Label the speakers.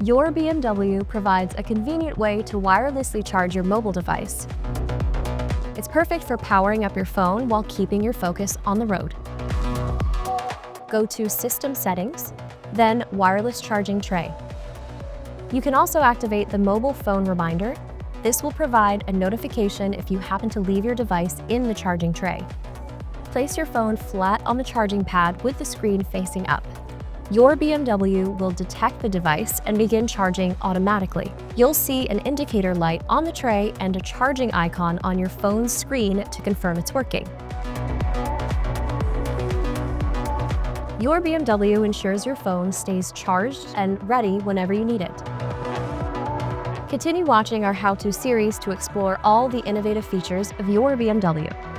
Speaker 1: Your BMW provides a convenient way to wirelessly charge your mobile device. It's perfect for powering up your phone while keeping your focus on the road. Go to System Settings, then Wireless Charging Tray. You can also activate the mobile phone reminder. This will provide a notification if you happen to leave your device in the charging tray. Place your phone flat on the charging pad with the screen facing up. Your BMW will detect the device and begin charging automatically. You'll see an indicator light on the tray and a charging icon on your phone's screen to confirm it's working. Your BMW ensures your phone stays charged and ready whenever you need it. Continue watching our how-to series to explore all the innovative features of your BMW.